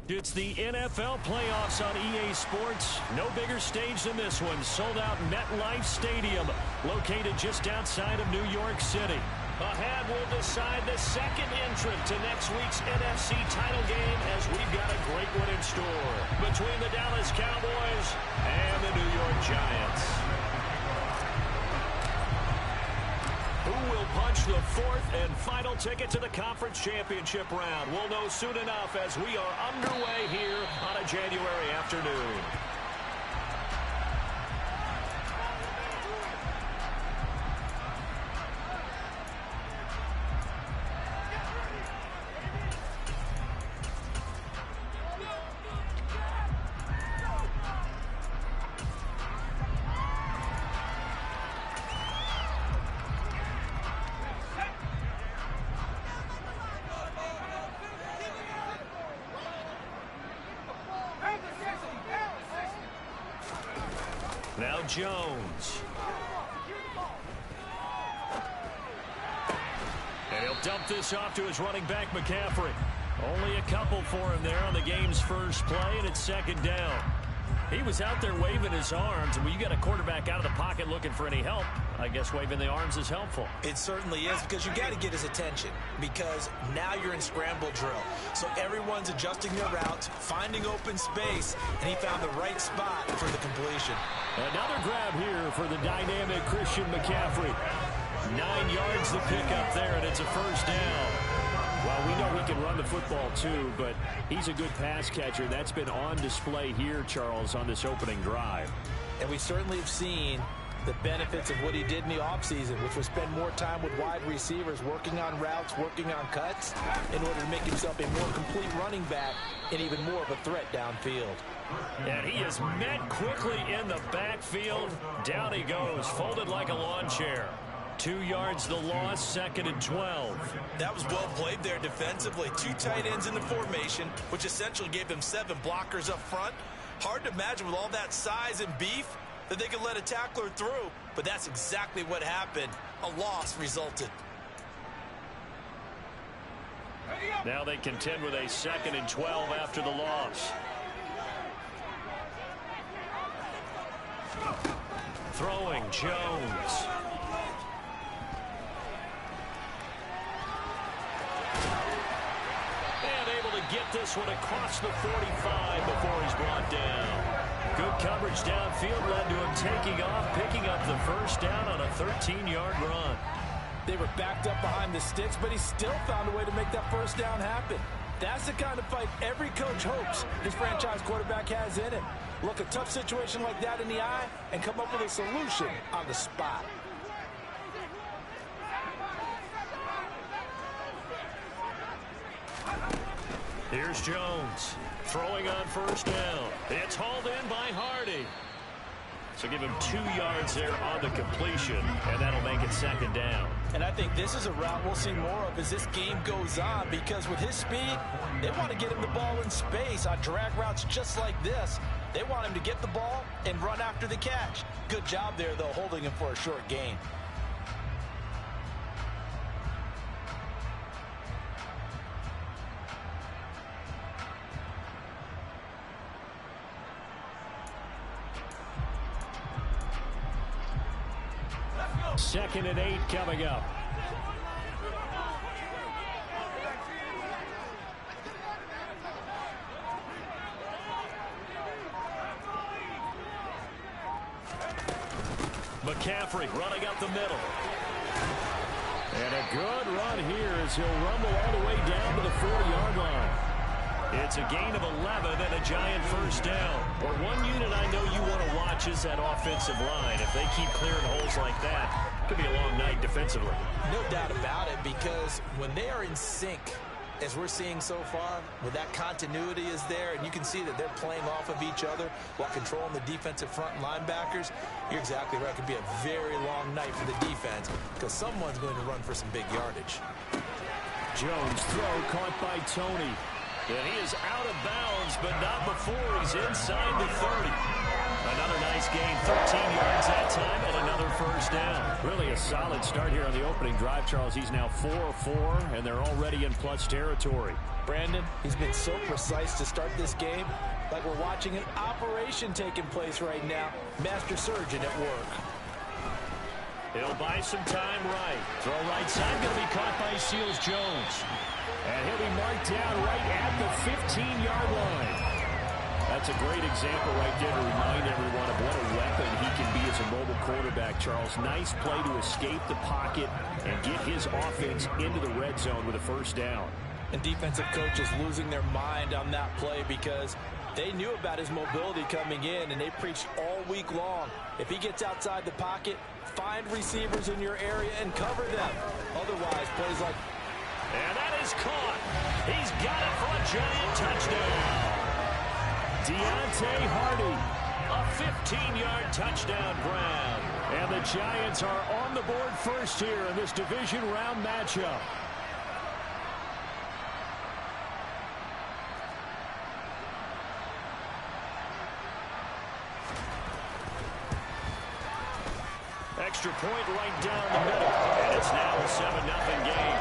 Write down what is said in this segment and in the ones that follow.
It's the NFL playoffs on EA Sports. No bigger stage than this one. Sold out MetLife Stadium, located just outside of New York City. Ahead, we'll decide the second entrant to next week's NFC title game as we've got a great one in store between the Dallas Cowboys and the New York Giants. Who will punch the fourth and final ticket to the conference championship round? We'll know soon enough as we are underway here on a January afternoon. Now Jones. And he'll dump this off to his running back, McCaffrey. Only a couple for him there on the game's first play, and it's second down. He was out there waving his arms, and when you got a quarterback out of the pocket looking for any help, I guess waving the arms is helpful. It certainly is, because you got to get his attention, because now you're in scramble drill. So everyone's adjusting their routes, finding open space, and he found the right spot for the completion. Another grab here for the dynamic Christian McCaffrey. 9 yards to pick up there, and it's a first down. Well, we know he can run the football too, but he's a good pass catcher. That's been on display here, Charles, on this opening drive. And we certainly have seen the benefits of what he did in the offseason, which was spend more time with wide receivers, working on routes, working on cuts, in order to make himself a more complete running back and even more of a threat downfield. And he is met quickly in the backfield. Down he goes, folded like a lawn chair. 2 yards the loss, second and 12. That was well played there defensively. 2 tight ends in the formation, which essentially gave them 7 blockers up front. Hard to imagine with all that size and beef that they could let a tackler through, but that's exactly what happened. A loss resulted. Now they contend with a second and 12 after the loss. Throwing, Jones. And able to get this one across the 45 before he's brought down. Good coverage downfield led to him taking off, picking up the first down on a 13-yard run. They were backed up behind the sticks, but he still found a way to make that first down happen. That's the kind of fight every coach hopes his franchise quarterback has in him. Look a tough situation like that in the eye and come up with a solution on the spot. Here's Jones throwing on first down. It's hauled in by Hardy. So give him 2 yards there on the completion, and that'll make it second down. And I think this is a route we'll see more of as this game goes on, because with his speed, they want to get him the ball in space on drag routes just like this. They want him to get the ball and run after the catch. Good job there, though, holding him for a short gain. Second and 8 coming up. McCaffrey running up the middle. And a good run here as he'll rumble all the way down to the 40-yard line. It's a gain of 11 and a Giant first down. Or one unit I know you want to watch is that offensive line. If they keep clearing holes like that, it could be a long night defensively. No doubt about it, because when they are in sync, as we're seeing so far, where that continuity is there, and you can see that they're playing off of each other while controlling the defensive front linebackers, you're exactly right. It could be a very long night for the defense, because someone's going to run for some big yardage. Jones throw caught by Tony. And he is out of bounds, but not before he's inside the 30. Another nice gain, 13 yards that time, and another first down. Really a solid start here on the opening drive, Charles. He's now 4-4, and they're already in plus territory. Brandon, he's been so precise to start this game, like we're watching an operation taking place right now. Master surgeon at work. He'll buy some time right. Throw right side, going to be caught by Seals-Jones. And he'll be marked down right at the 15-yard line. That's a great example right there to remind everyone of what a weapon he can be as a mobile quarterback, Charles. Nice play to escape the pocket and get his offense into the red zone with a first down. And defensive coaches losing their mind on that play because they knew about his mobility coming in, and they preached all week long. If he gets outside the pocket, find receivers in your area and cover them. Otherwise, plays like... And that is caught. He's got it for a Giant touchdown. Deontay Hardy, a 15-yard touchdown grab. And the Giants are on the board first here in this division round matchup. Extra point right down the middle, and it's now a 7-0 game.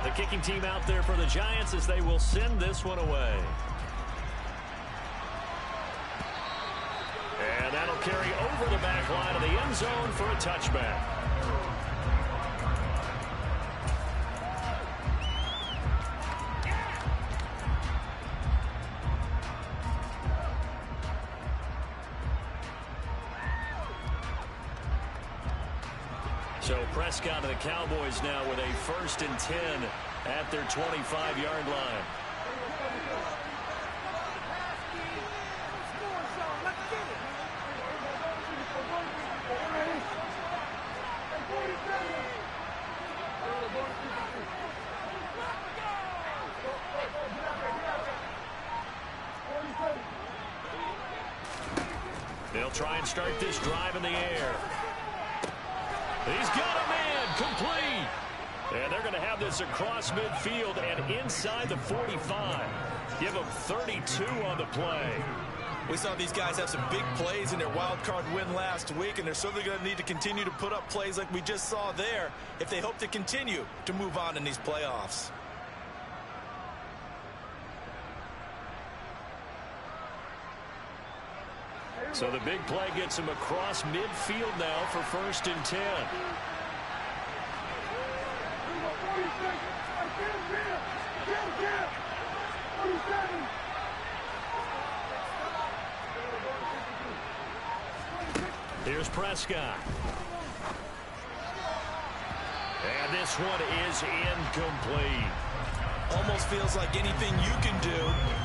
The kicking team out there for the Giants as they will send this one away. And that'll carry over the back line of the end zone for a touchback. So Prescott and the Cowboys now with a 1st and 10 at their 25-yard line. They'll try and start this drive in the air. He's got a man complete. And they're going to have this across midfield and inside the 45. Give them 32 on the play. We saw these guys have some big plays in their wild card win last week, and they're certainly going to need to continue to put up plays like we just saw there if they hope to continue to move on in these playoffs. So the big play gets him across midfield now for 1st and 10. Here's Prescott. And this one is incomplete. Almost feels like anything you can do,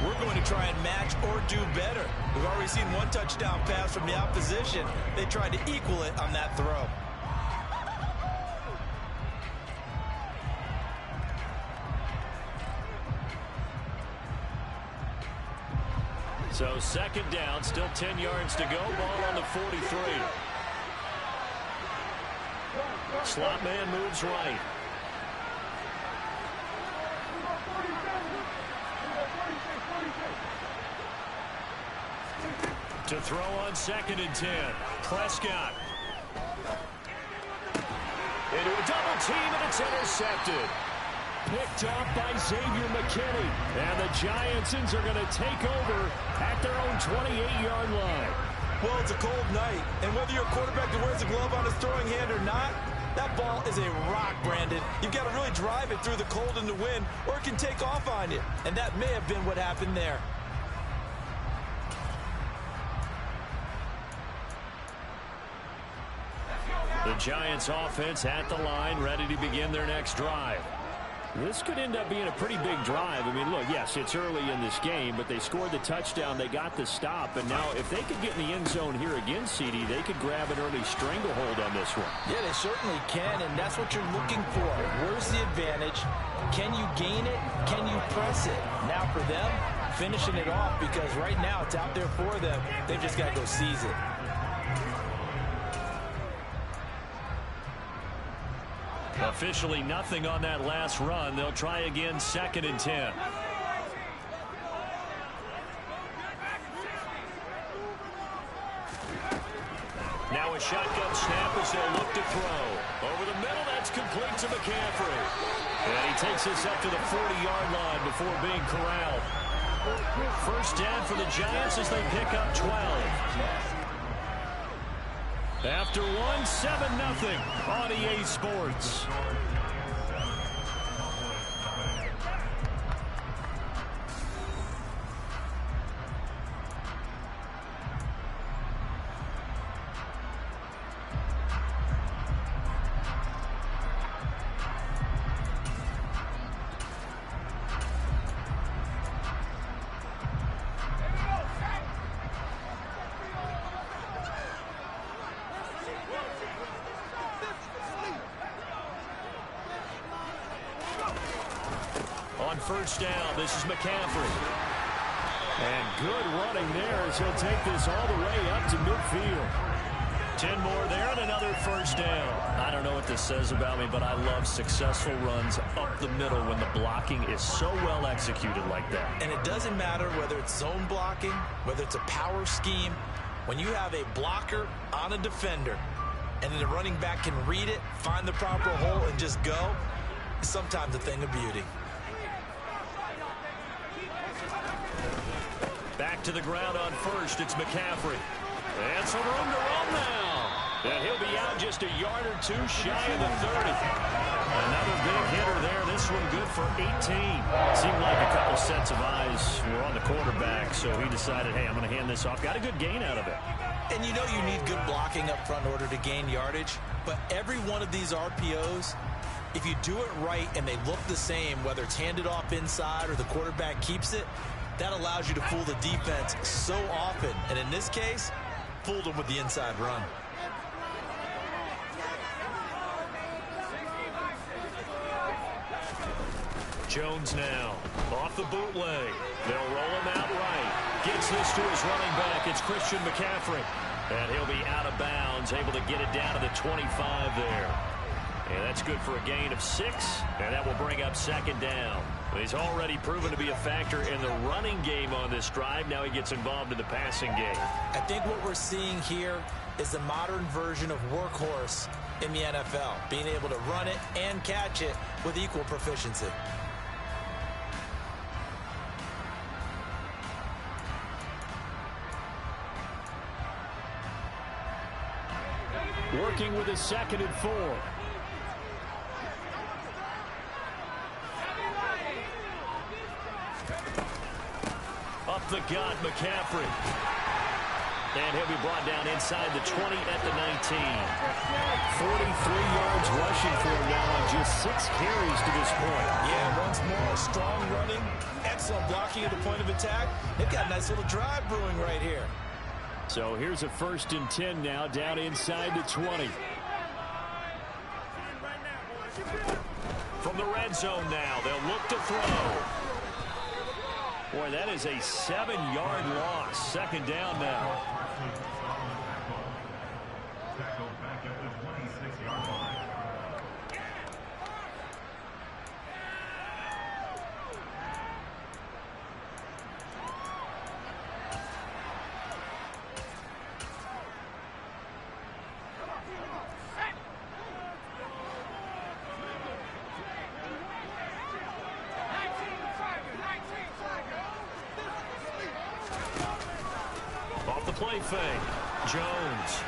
we're going to try and match or do better. We've already seen one touchdown pass from the opposition. They tried to equal it on that throw. So 2nd down, still 10 yards to go. Ball on the 43. Slot man moves right. To throw on 2nd and 10. Prescott. Into a double team, and it's intercepted. Picked off by Xavier McKinney. And the Giantsons are going to take over at their own 28-yard line. Well, it's a cold night, and whether you're a quarterback that wears a glove on his throwing hand or not, that ball is a rock, Brandon. You've got to really drive it through the cold and the wind, or it can take off on you. And that may have been what happened there. The Giants offense at the line, ready to begin their next drive. This could end up being a pretty big drive. I mean, look, yes, it's early in this game, but they scored the touchdown. They got the stop. And now if they could get in the end zone here again, CD, they could grab an early stranglehold on this one. Yeah, they certainly can, and that's what you're looking for. Where's the advantage? Can you gain it? Can you press it? Now for them, finishing it off, because right now it's out there for them. They've just got to go seize it. Officially nothing on that last run. They'll try again, 2nd and 10. Now a shotgun snap as they'll look to throw. Over the middle, that's complete to McCaffrey. And he takes this up to the 40-yard line before being corralled. First down for the Giants as they pick up 12. After one, 7-0 on EA Sports. On first down, this is McCaffrey. And good running there as he'll take this all the way up to midfield. 10 more there and another first down. I don't know what this says about me, but I love successful runs up the middle when the blocking is so well executed like that. And it doesn't matter whether it's zone blocking, whether it's a power scheme. When you have a blocker on a defender and then the running back can read it, find the proper hole, and just go, it's sometimes a thing of beauty. Back to the ground on first, it's McCaffrey. And some room to run now. And he'll be out just a yard or two shy of the 30. Another big hitter there. This one good for 18. Seemed like a couple sets of eyes were on the quarterback, so he decided, hey, I'm going to hand this off. Got a good gain out of it. And you know you need good blocking up front in order to gain yardage. But every one of these RPOs, if you do it right and they look the same, whether it's handed off inside or the quarterback keeps it, that allows you to fool the defense so often. And in this case, fooled them with the inside run. Jones now off the bootleg. They'll roll him out right. Gets this to his running back. It's Christian McCaffrey. And he'll be out of bounds, able to get it down to the 25 there. And that's good for a gain of 6. And that will bring up 2nd down. He's already proven to be a factor in the running game on this drive. Now he gets involved in the passing game. I think what we're seeing here is the modern version of workhorse in the NFL, being able to run it and catch it with equal proficiency. Working with a 2nd and 4. Up the gut, McCaffrey. And he'll be brought down inside the 20 at the 19. 43 yards rushing for him now on just 6 carries to this point. Yeah, once more, strong running, excellent blocking at the point of attack. They've got a nice little drive brewing right here. So here's a 1st and 10 now, down inside the 20. From the red zone now, they'll look to throw. Boy, that is a 7-yard loss. 2nd down now. Off the play fake, Jones.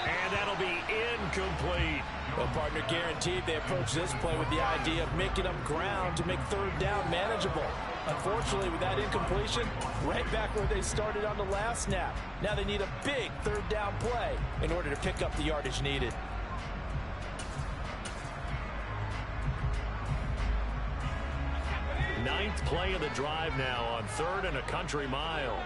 And that'll be incomplete. Well, partner, guaranteed they approach this play with the idea of making up ground to make 3rd down manageable. Unfortunately, with that incompletion, right back where they started on the last snap. Now they need a big 3rd down play in order to pick up the yardage needed. Ninth play of the drive now on 3rd and a country mile.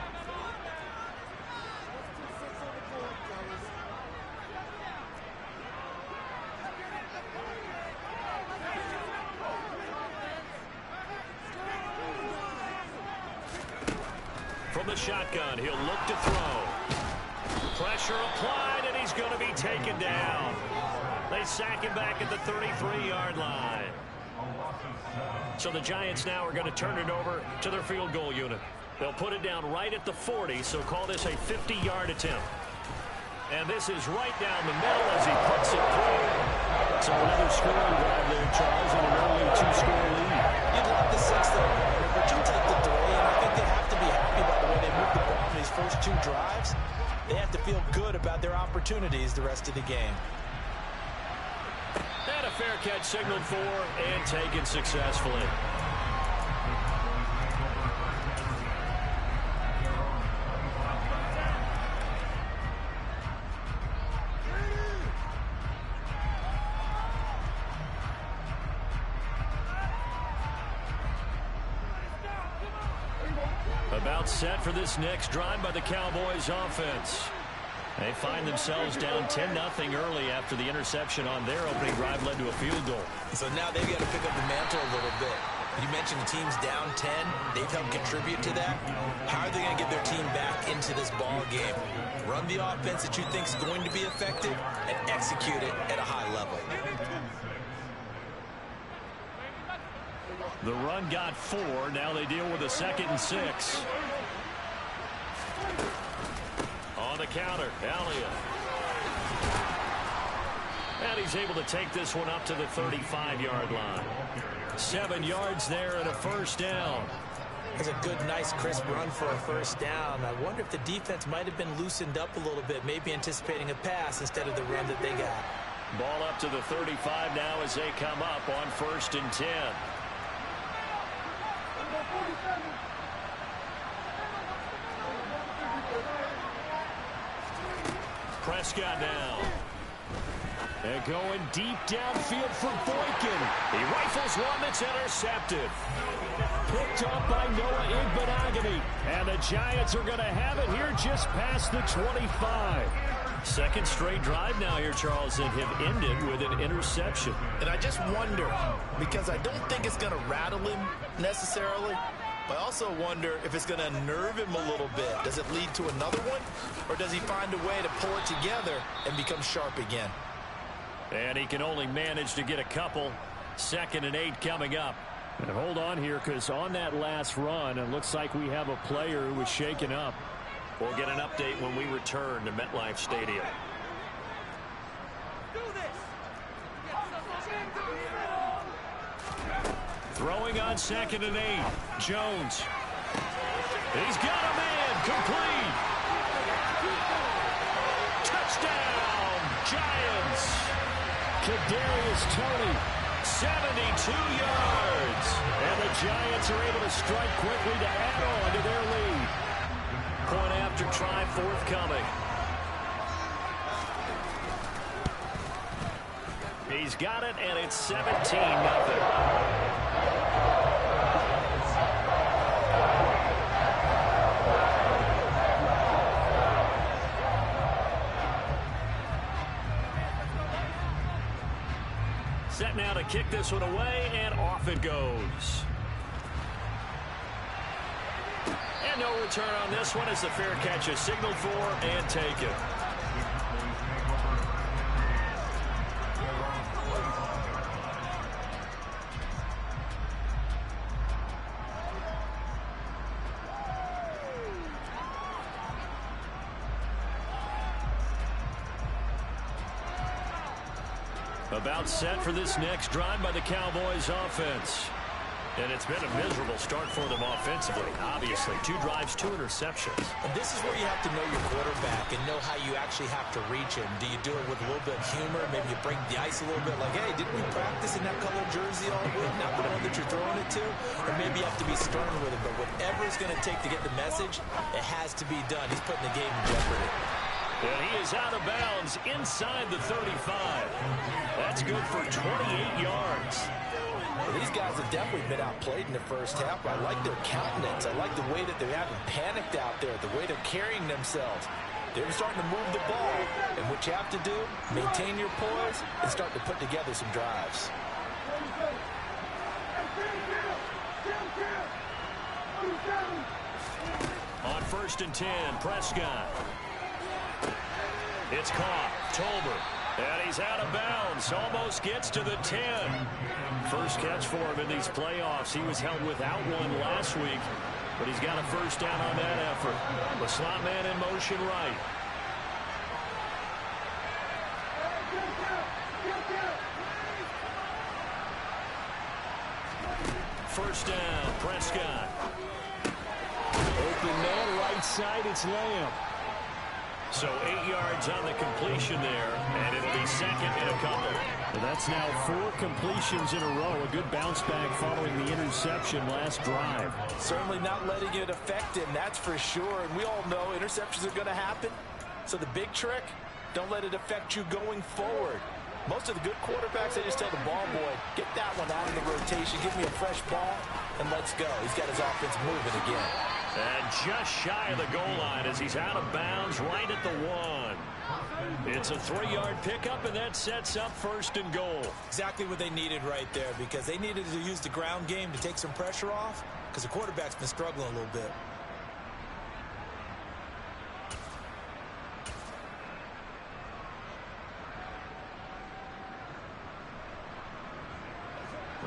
From the shotgun, he'll look to throw. Pressure applied, and he's going to be taken down. They sack him back at the 33-yard line. So the Giants now are going to turn it over to their field goal unit. They'll put it down right at the 40, so call this a 50-yard attempt. And this is right down the middle as he puts it through. So another scoring drive there, Charles, and an early two-score lead. You'd love to six the corner, but you take the 3, and I think they have to be happy about the way they moved the ball in these first 2 drives. They have to feel good about their opportunities the rest of the game. And a fair catch signaled for and taken successfully. About set for this next drive by the Cowboys offense. They find themselves down 10-0 early after the interception on their opening drive led to a field goal. So now they've got to pick up the mantle a little bit. You mentioned the team's down 10. They've helped contribute to that. How are they going to get their team back into this ball game? Run the offense that you think is going to be effective and execute it at a high level. The run got 4. Now they deal with a 2nd and 6. On the counter, Elliott. And he's able to take this one up to the 35-yard line. 7 yards there and a first down. That's a good, nice, crisp run for a first down. I wonder if the defense might have been loosened up a little bit, maybe anticipating a pass instead of the run that they got. Ball up to the 35 now as they come up on 1st and 10. Prescott now. And going deep downfield for Boykin. He rifles one that's intercepted. Picked up by Noah Igbenogany. And the Giants are going to have it here just past the 25. Second straight drive now here, Charles, that have ended with an interception. And I just wonder, because I don't think it's going to rattle him necessarily, but I also wonder if it's going to unnerve him a little bit. Does it lead to another one? Or does he find a way to pull it together and become sharp again? And he can only manage to get a couple. 2nd and 8 coming up. And hold on here, because on that last run, it looks like we have a player who was shaken up. We'll get an update when we return to MetLife Stadium. Throwing on 2nd and 8. Jones. He's got a man. Complete. Touchdown, Giants. Kadarius Toney, 72 yards. And the Giants are able to strike quickly to add on to their lead. Point after try forthcoming. He's got it, and it's 17-0. Set now to kick this one away, and off it goes. And no return on this one as the fair catch is signaled for and taken. About set for this next drive by the Cowboys offense. And it's been a miserable start for them offensively. Obviously, 2 drives, 2 interceptions. And this is where you have to know your quarterback and know how you actually have to reach him. Do you do it with a little bit of humor? Maybe you break the ice a little bit like, hey, didn't we practice in that color jersey all week? Not the one that you're throwing it to? Or maybe you have to be stern with it. But whatever it's going to take to get the message, it has to be done. He's putting the game in jeopardy. And he is out of bounds inside the 35. That's good for 28 yards. Well, these guys have definitely been outplayed in the first half. I like their countenance. I like the way that they haven't panicked out there, the way they're carrying themselves. They're starting to move the ball. And what you have to do, maintain your poise and start to put together some drives. On 1st and 10, Prescott. It's caught. Tolbert. And he's out of bounds. Almost gets to the 10. First catch for him in these playoffs. He was held without one last week, but he's got a first down on that effort. The slot man in motion right. First down, Prescott. Open man, right side, it's Lamb. So 8 yards on the completion there, and it'll be second and a couple. Well, that's now 4 completions in a row. A good bounce back following the interception last drive. Certainly not letting it affect him, that's for sure. And we all know interceptions are going to happen. So the big trick, don't let it affect you going forward. Most of the good quarterbacks, they just tell the ball boy, get that one out of the rotation, give me a fresh ball, and let's go. He's got his offense moving again. And just shy of the goal line as he's out of bounds right at the 1. It's a 3-yard pickup, and that sets up first and goal. Exactly what they needed right there, because they needed to use the ground game to take some pressure off, because the quarterback's been struggling a little bit.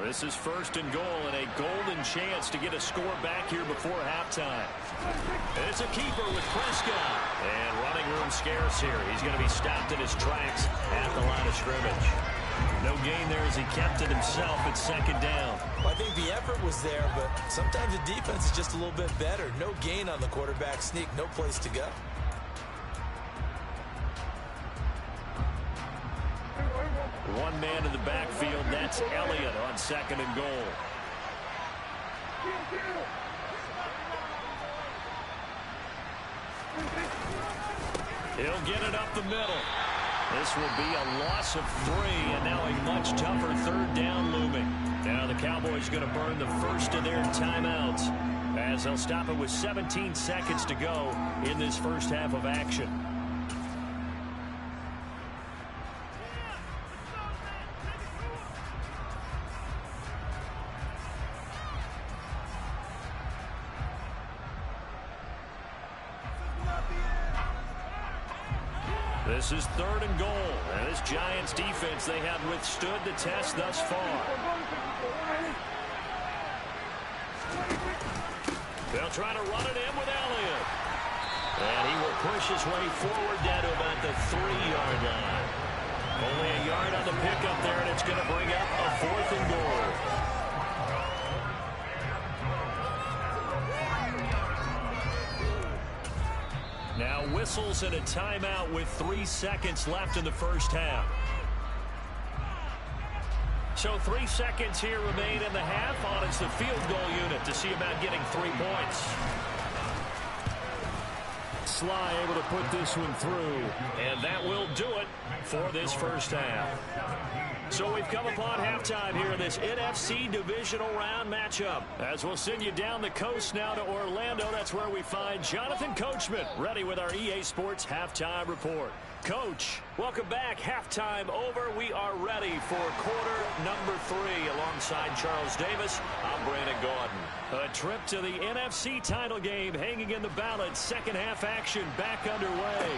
This is first and goal, and a golden chance to get a score back here before halftime. It's a keeper with Prescott. And running room scarce here. He's going to be stopped in his tracks at the line of scrimmage. No gain there as he kept it himself at second down. Well, I think the effort was there, but sometimes the defense is just a little bit better. No gain on the quarterback sneak, no place to go. One man in the backfield, that's Elliott on second and goal. He'll get it up the middle. This will be a loss of 3, and now a much tougher third down looming. Now the Cowboys going to burn the first of their timeouts as they'll stop it with 17 seconds to go in this first half of action. This is third and goal, and this Giants defense, they have withstood the test thus far. They'll try to run it in with Elliott. And he will push his way forward down to about the 3-yard line. Only a yard on the pickup there, and it's going to bring up a fourth and goal. Now whistles and a timeout with 3 seconds left in the first half. So 3 seconds here remain in the half. On is the field goal unit to see about getting 3 points. Sly able to put this one through. And that will do it for this first half. So we've come upon halftime here in this NFC divisional round matchup. As we'll send you down the coast now to Orlando. That's where we find Jonathan Coachman ready with our EA Sports halftime report. Coach, welcome back. Halftime over. We are ready for quarter number 3 alongside Charles Davis. I'm Brandon Gordon. A trip to the NFC title game hanging in the balance. Second half action back underway.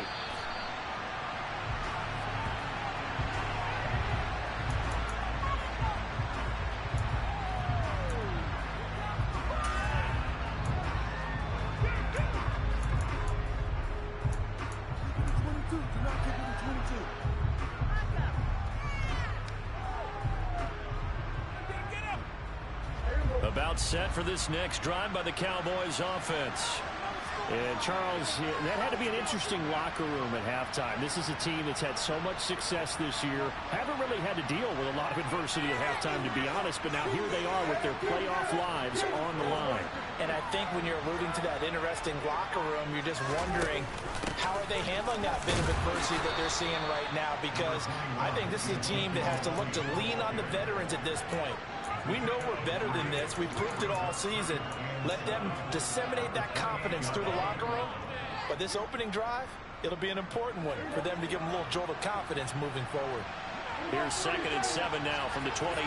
About set for this next drive by the Cowboys offense. And Charles, that had to be an interesting locker room at halftime. This is a team that's had so much success this year. Haven't really had to deal with a lot of adversity at halftime, to be honest. But now here they are with their playoff lives on the line. And I think when you're alluding to that interesting locker room, you're just wondering, how are they handling that bit of adversity that they're seeing right now? Because I think this is a team that has to look to lean on the veterans at this point. We know we're better than this. We've proved it all season. Let them disseminate that confidence through the locker room. But this opening drive, it'll be an important one for them to give them a little jolt of confidence moving forward. Here's 2nd and 7 now from the 28.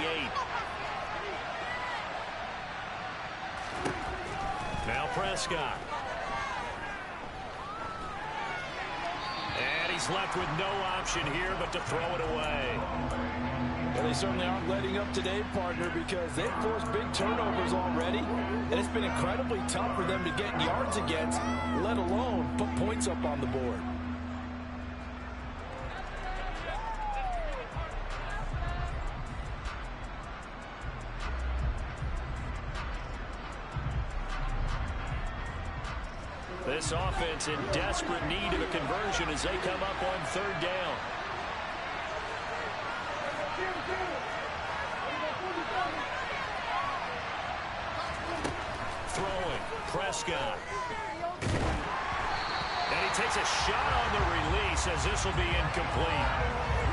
Now Prescott. And he's left with no option here but to throw it away. Well, they certainly aren't letting up today, partner, because they've forced big turnovers already, and it's been incredibly tough for them to get yards against, let alone put points up on the board. This offense in desperate need of a conversion as they come up on third down. Throwing, Prescott. And he takes a shot on the release as this will be incomplete.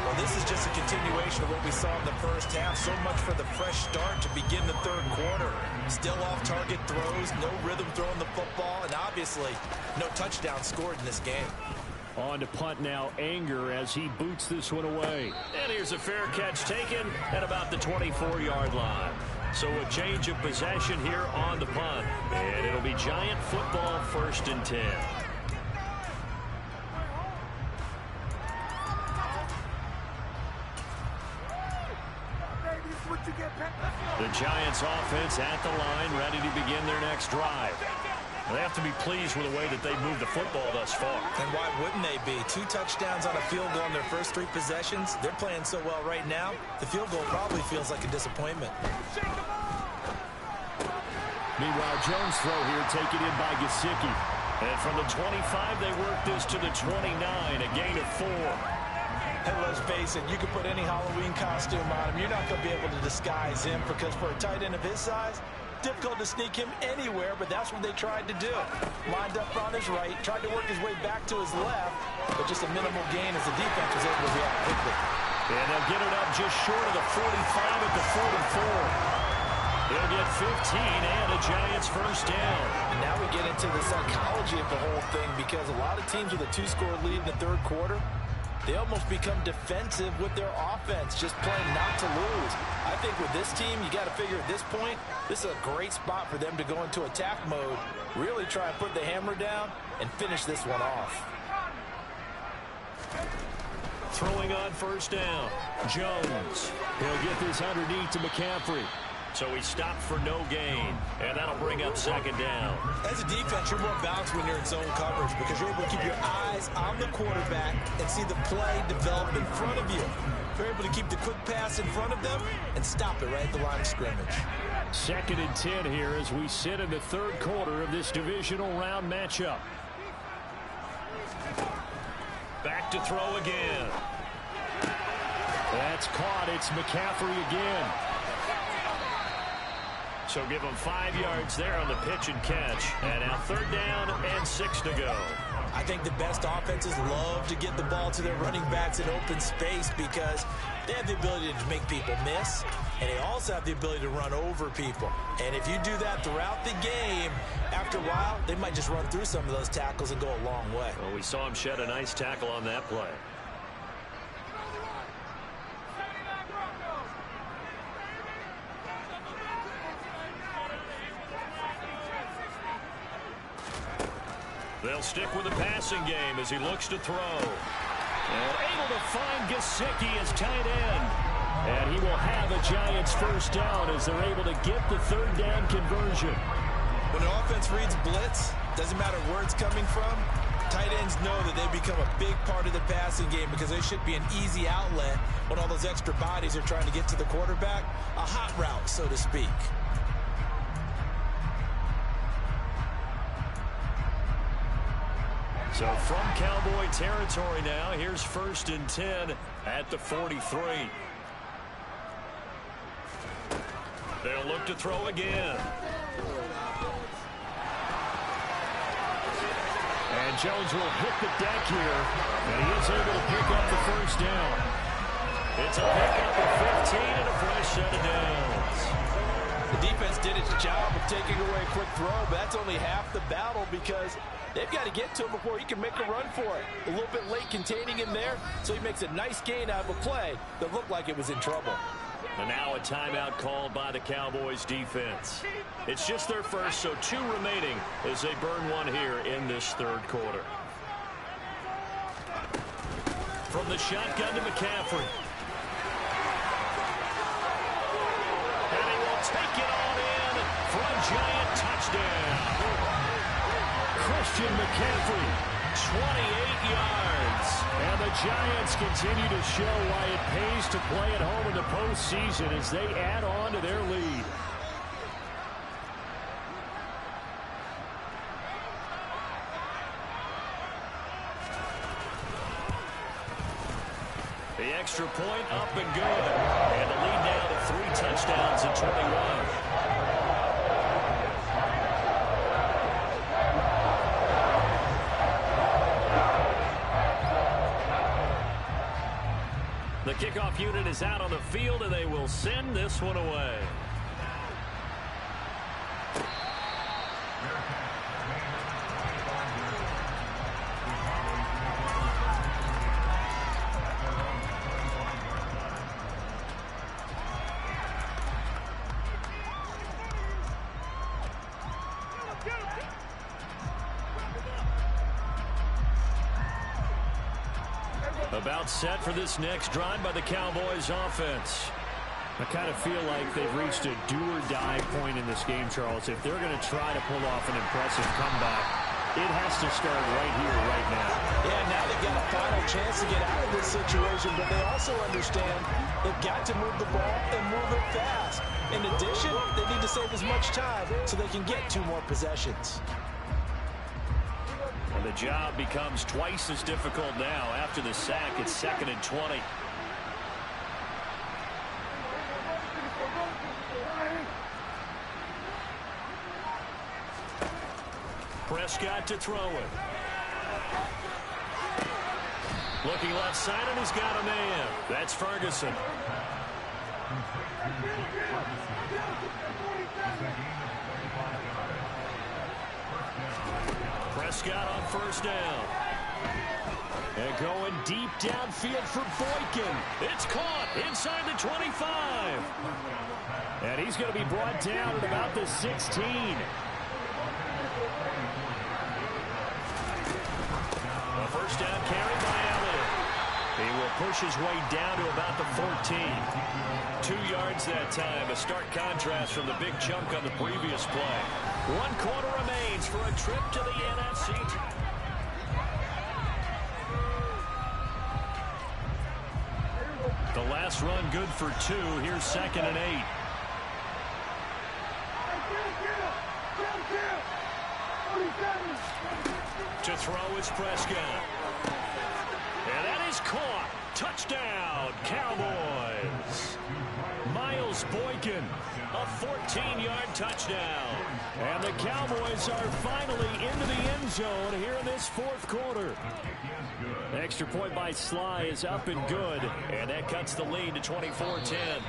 Well, this is just a continuation of what we saw in the first half. So much for the fresh start to begin the third quarter. Still off-target throws, no rhythm throwing the football, and obviously no touchdown scored in this game. On to punt now, Anger as he boots this one away. And here's a fair catch taken at about the 24-yard line. So a change of possession here on the punt. And it'll be Giant football, 1st and 10. The Giants offense at the line, ready to begin their next drive. They have to be pleased with the way that they've moved the football thus far. And why wouldn't they be? 2 touchdowns on a field goal in their first 3 possessions. They're playing so well right now, the field goal probably feels like a disappointment. Meanwhile, Jones' throw here taken in by Gesicki. And from the 25, they work this to the 29, a gain of 4. And let's face it, you can put any Halloween costume on him. You're not going to be able to disguise him because for a tight end of his size, difficult to sneak him anywhere, but that's what they tried to do. Lined up on his right, tried to work his way back to his left, but just a minimal gain as the defense was able to react quickly. And they'll get it up just short of the 45 at the 44. They'll get 15 and a Giants first down. And now we get into the psychology of the whole thing because a lot of teams with a 2-score lead in the third quarter, they almost become defensive with their offense, just playing not to lose. I think with this team, you got to figure at this point, this is a great spot for them to go into attack mode, really try and put the hammer down and finish this one off. Throwing on first down, Jones. He'll get this underneath to McCaffrey. So he stopped for no gain, and that'll bring up second down. As a defense, you're more balanced when you're in zone coverage because you're able to keep your eyes on the quarterback and see the play develop in front of you. You're able to keep the quick pass in front of them and stop it right at the line of scrimmage. 2nd and 10 here as we sit in the third quarter of this divisional round matchup. Back to throw again. That's caught. It's McCaffrey again. So give them 5 yards there on the pitch and catch. And now 3rd down and 6 to go. I think the best offenses love to get the ball to their running backs in open space because they have the ability to make people miss, and they also have the ability to run over people. And if you do that throughout the game, after a while, they might just run through some of those tackles and go a long way. Well, we saw him shed a nice tackle on that play. They'll stick with the passing game as he looks to throw. And able to find Gesicki as tight end. And he will have a Giants first down as they're able to get the 3rd down conversion. When an offense reads blitz, doesn't matter where it's coming from, tight ends know that they become a big part of the passing game because they should be an easy outlet when all those extra bodies are trying to get to the quarterback. A hot route, so to speak. So from Cowboy territory now, here's 1st and 10 at the 43. They'll look to throw again. And Jones will hit the deck here, and he is able to pick up the first down. It's a pickup of 15 and a fresh set of downs. The defense did its job of taking away a quick throw, but that's only half the battle because they've got to get to him before he can make a run for it. A little bit late containing him there, so he makes a nice gain out of a play that looked like it was in trouble. And now a timeout called by the Cowboys defense. It's just their first, so 2 remaining as they burn one here in this third quarter. From the shotgun to McCaffrey. And he will take it on in for a Giant touchdown. Christian McCaffrey, 28 yards. And the Giants continue to show why it pays to play at home in the postseason as they add on to their lead. The extra point up and good. And the lead now to 3 touchdowns and 21. The kickoff unit is out on the field, and they will send this one away. About set for this next drive by the Cowboys offense. I kind of feel like they've reached a do-or-die point in this game, Charles. If they're going to try to pull off an impressive comeback, it has to start right here, right now. Yeah, now they've got a final chance to get out of this situation, but they also understand they've got to move the ball and move it fast. In addition, they need to save as much time so they can get 2 more possessions. And the job becomes twice as difficult now. After the sack, it's 2nd and 20. Prescott to throw it. Looking left side, and he's got a man. That's Ferguson. Prescott on first down. And going deep downfield for Boykin. It's caught inside the 25. And he's going to be brought down at about the 16. A first down carry by Elliott. He will push his way down to about the 14. 2 yards that time. A stark contrast from the big chunk on the previous play. 1 quarter remains for a trip to the NFC. The last run good for 2. Here's 2nd and 8. To throw is Prescott. And that is caught. Touchdown, Cowboys. Miles Boykin, a 14-yard touchdown. And the Cowboys are finally into the end zone here in this 4th quarter. Extra point by Sly is up and good, and that cuts the lead to 24-10.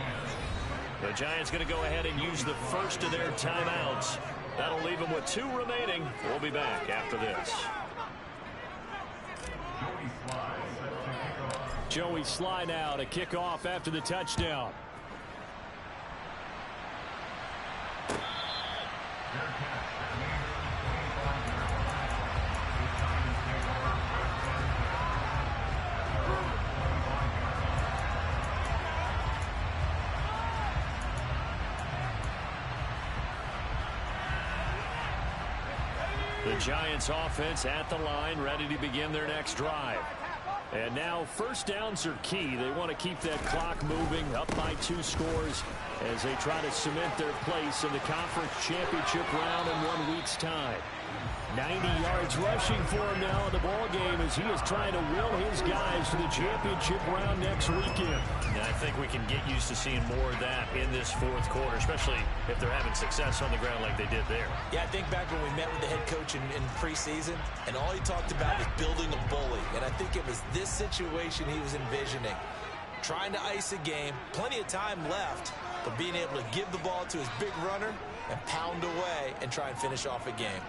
The Giants going to go ahead and use the first of their timeouts. That'll leave them with 2 remaining. We'll be back after this. Joey Sly now to kick off after the touchdown. The Giants offense at the line, ready to begin their next drive. And now first downs are key. They want to keep that clock moving, up by 2 scores as they try to cement their place in the conference championship round in 1 week's time. 90 yards rushing for him now in the ball game as he is trying to will his guys to the championship round next weekend. And I think we can get used to seeing more of that in this 4th quarter, especially if they're having success on the ground like they did there. Yeah, I think back when we met with the head coach in preseason, and all he talked about was building a bully. And I think it was this situation he was envisioning. Trying to ice a game, plenty of time left, but being able to give the ball to his big runner and pound away and try and finish off a game.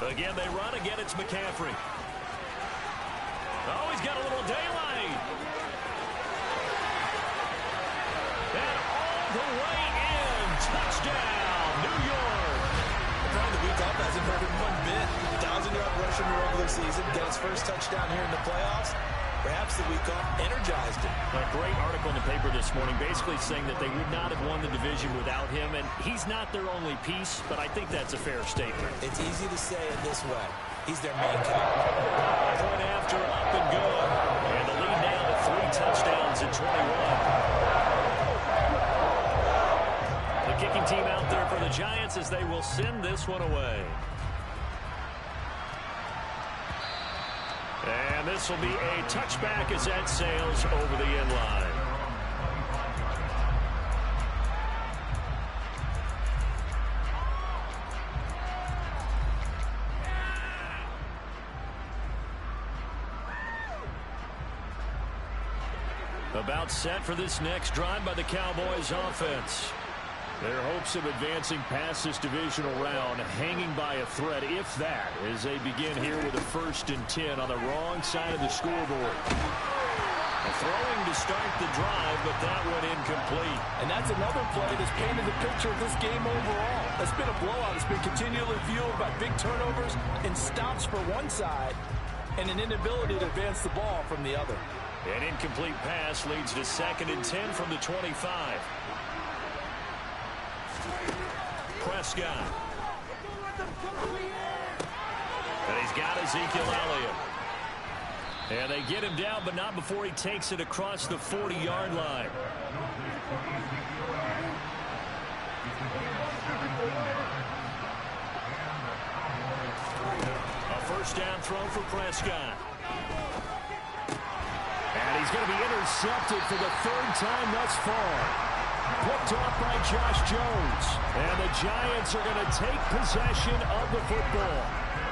Again, they run. Again, it's McCaffrey. Oh, he's got a little daylight. And all the way in. Touchdown, New York. Probably the week off hasn't hurt him one bit. 1,000-yard rush in the regular season. Got his first touchdown here in the playoffs. Perhaps the week off energized him. A great article in the paper this morning basically saying that they would not have won the division without him, and he's not their only piece, but I think that's a fair statement. It's easy to say it this way. He's their main guy. Point after, up and good. And the lead now to 3 touchdowns in 21. The kicking team out there for the Giants as they will send this one away. And this will be a touchback as that sails over the end line. About set for this next drive by the Cowboys offense. Their hopes of advancing past this divisional round hanging by a thread, if that, as they begin here with a 1st and 10 on the wrong side of the scoreboard. A throwing to start the drive, but that went incomplete. And that's another play that's painted the picture of this game overall. It's been a blowout. It's been continually fueled by big turnovers and stops for one side and an inability to advance the ball from the other. An incomplete pass leads to 2nd and 10 from the 25. Prescott. And he's got Ezekiel Elliott. And they get him down, but not before he takes it across the 40-yard line. A 1st down throw for Prescott. And he's going to be intercepted for the 3rd time thus far. Picked off by Josh Jones. And the Giants are going to take possession of the football.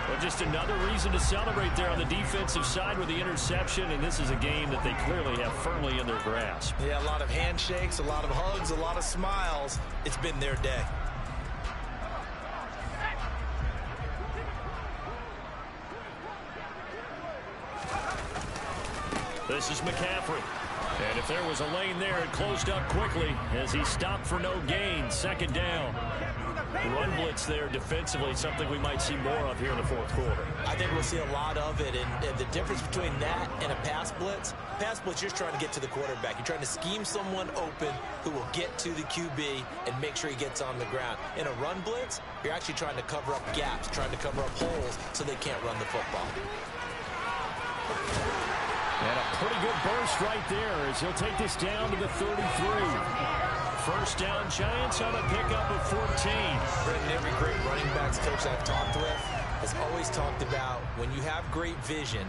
Well, just another reason to celebrate there on the defensive side with the interception. And this is a game that they clearly have firmly in their grasp. Yeah, a lot of handshakes, a lot of hugs, a lot of smiles. It's been their day. This is McCaffrey. And if there was a lane there, it closed up quickly as he stopped for no gain. 2nd down. Run blitz there defensively, something we might see more of here in the 4th quarter. I think we'll see a lot of it, and the difference between that and a pass blitz, you're trying to get to the quarterback. You're trying to scheme someone open who will get to the QB and make sure he gets on the ground. In a run blitz, you're actually trying to cover up gaps, trying to cover up holes so they can't run the football. And a pretty good burst right there as he'll take this down to the 33. 1st down, Giants on a pickup of 14. Brendan, every great running backs coach I've talked with has always talked about when you have great vision,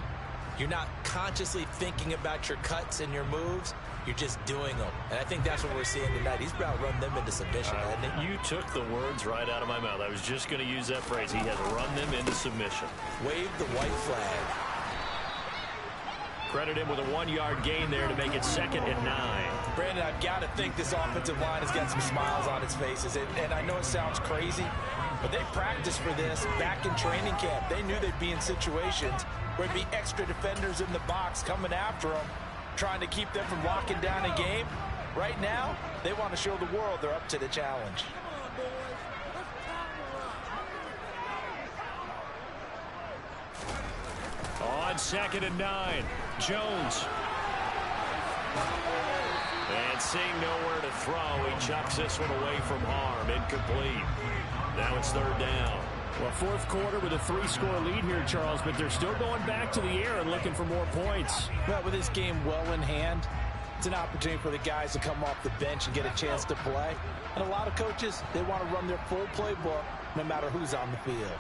you're not consciously thinking about your cuts and your moves. You're just doing them. And I think that's what we're seeing tonight. He's about to run them into submission, hasn't he? You took the words right out of my mouth. I was just going to use that phrase. He has run them into submission. Wave the white flag. Credit him with a 1-yard gain there to make it 2nd and 9. Brandon, I've got to think this offensive line has got some smiles on its faces. And I know it sounds crazy, but they practiced for this back in training camp. They knew they'd be in situations where there'd be extra defenders in the box coming after them, trying to keep them from locking down a game. Right now, they want to show the world they're up to the challenge. On 2nd and 9, Jones. And seeing nowhere to throw, he chucks this one away from harm. Incomplete. Now it's 3rd down. Well, 4th quarter with a 3-score lead here, Charles, but they're still going back to the air and looking for more points. Well, with this game well in hand, it's an opportunity for the guys to come off the bench and get a chance to play. And a lot of coaches, they want to run their full playbook no matter who's on the field.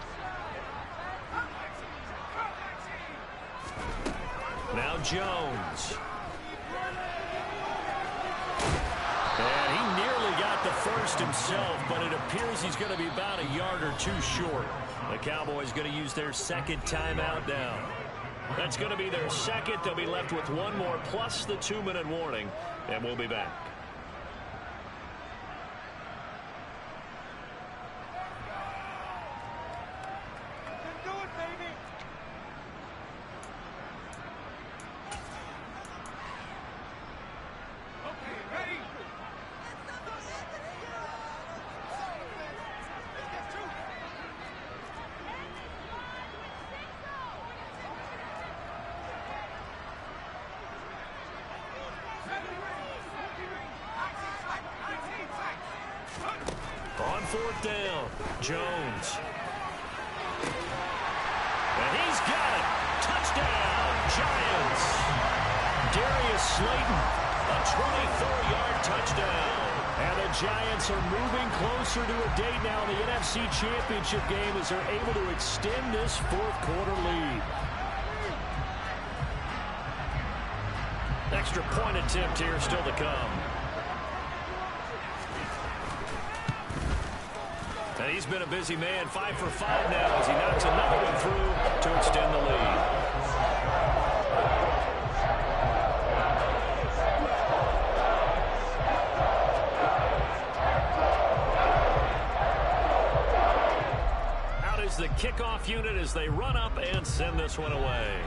Now Jones. And he nearly got the first himself, but it appears he's going to be about a yard or 2 short. The Cowboys going to use their 2nd timeout now. That's going to be their 2nd. They'll be left with 1 more plus the 2-minute warning, and we'll be back. 4th down. Jones. And he's got it. Touchdown, Giants. Darius Slayton, a 24-yard touchdown. And the Giants are moving closer to a date now in the NFC Championship game as they're able to extend this 4th quarter lead. Extra point attempt here still to come. And he's been a busy man, 5 for 5 now as he knocks another one through to extend the lead. Out is the kickoff unit as they run up and send this one away.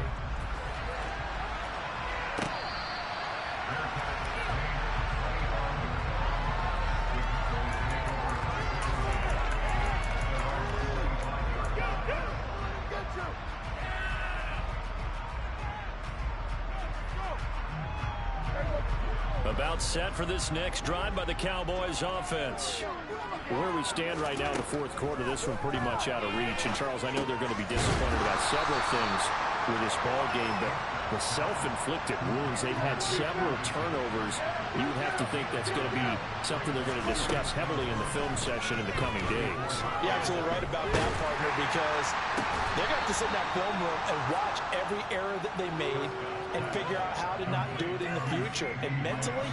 About set for this next drive by the Cowboys offense. Where we stand right now in the 4th quarter, this one pretty much out of reach. And, Charles, I know they're going to be disappointed about several things with this ball game, but the self-inflicted wounds, they've had several turnovers. You would have to think that's going to be something they're going to discuss heavily in the film session in the coming days. You're absolutely right about that, partner, because they're going to have to sit in that film room and watch every error that they made and figure out how to not do it in the future. And mentally,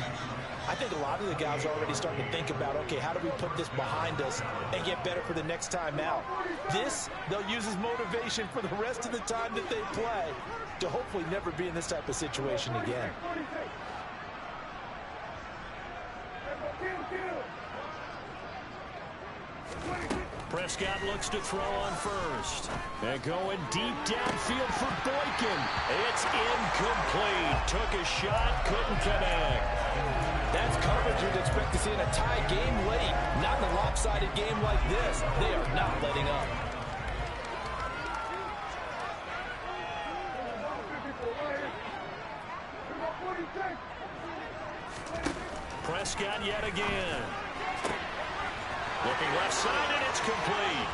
I think a lot of the guys are already starting to think about, okay, how do we put this behind us and get better for the next time out? This, they'll use as motivation for the rest of the time that they play to hopefully never be in this type of situation again. Prescott looks to throw on first. And going deep downfield for Boykin. It's incomplete. Took a shot, couldn't connect. That's coverage you'd expect to see in a tie game late. Not in a lopsided game like this. They are not letting up. Prescott yet again. Looking left side, and it's complete.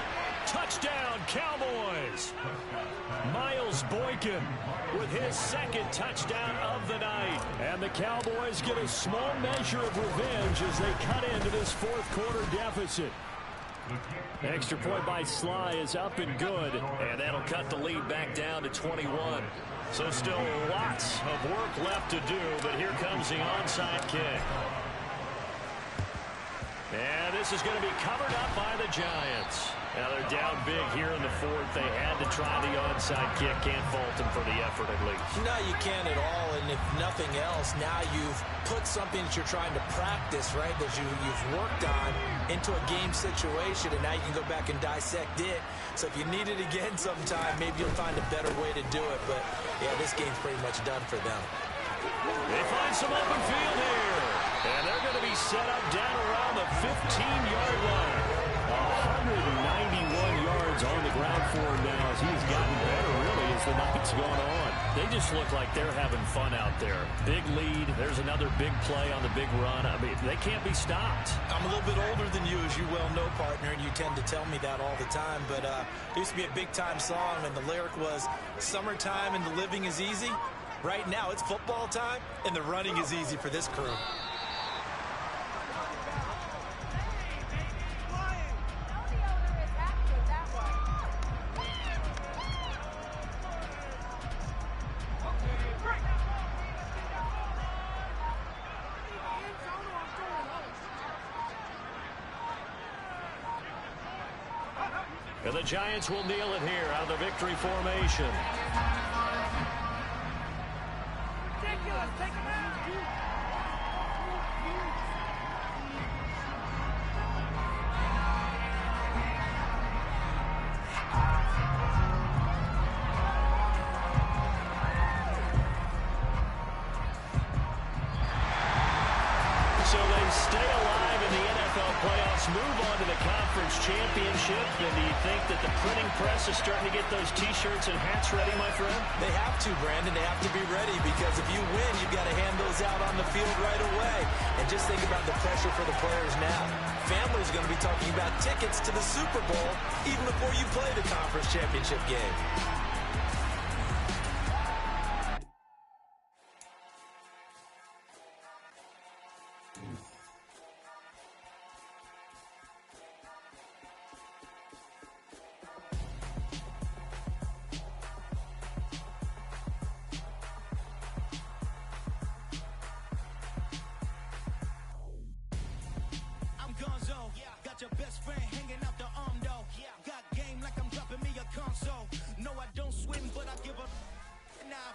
Touchdown, Cowboys. Miles Boykin with his 2nd touchdown of the night. And the Cowboys get a small measure of revenge as they cut into this 4th quarter deficit. Extra point by Sly is up and good. And that'll cut the lead back down to 21. So still lots of work left to do, but here comes the onside kick. And this is going to be covered up by the Giants. Now they're down big here in the 4th. They had to try the onside kick. Can't fault them for the effort at least. No, you can't at all. And if nothing else, now you've put something that you're trying to practice, right, that you've worked on into a game situation, and now you can go back and dissect it. So if you need it again sometime, maybe you'll find a better way to do it. But, yeah, this game's pretty much done for them. They find some open field here. And they're going to be set up down around the 15-yard line. 191 yards on the ground for him now as he's gotten better, really, as the night's gone on. They just look like they're having fun out there. Big lead. There's another big play on the big run. I mean, they can't be stopped. I'm a little bit older than you, as you well know, partner, and you tend to tell me that all the time. But it used to be a big-time song, and the lyric was, "Summertime and the living is easy." Right now, it's football time, and the running is easy for this crew. And the Giants will kneel it here out of the victory formation. So they stay alive in the NFL playoffs Let's move on to the conference championship. And do you think that the printing press is starting to get those T-shirts and hats ready, my friend? They have to, Brandon. They have to be ready because if you win, you've got to hand those out on the field right away. And just think about the pressure for the players now. Families going to be talking about tickets to the Super Bowl even before you play the conference championship game. Got your best friend hanging out the arm though. Got game like I'm dropping me a console. No, I don't swim, but I give a. Now,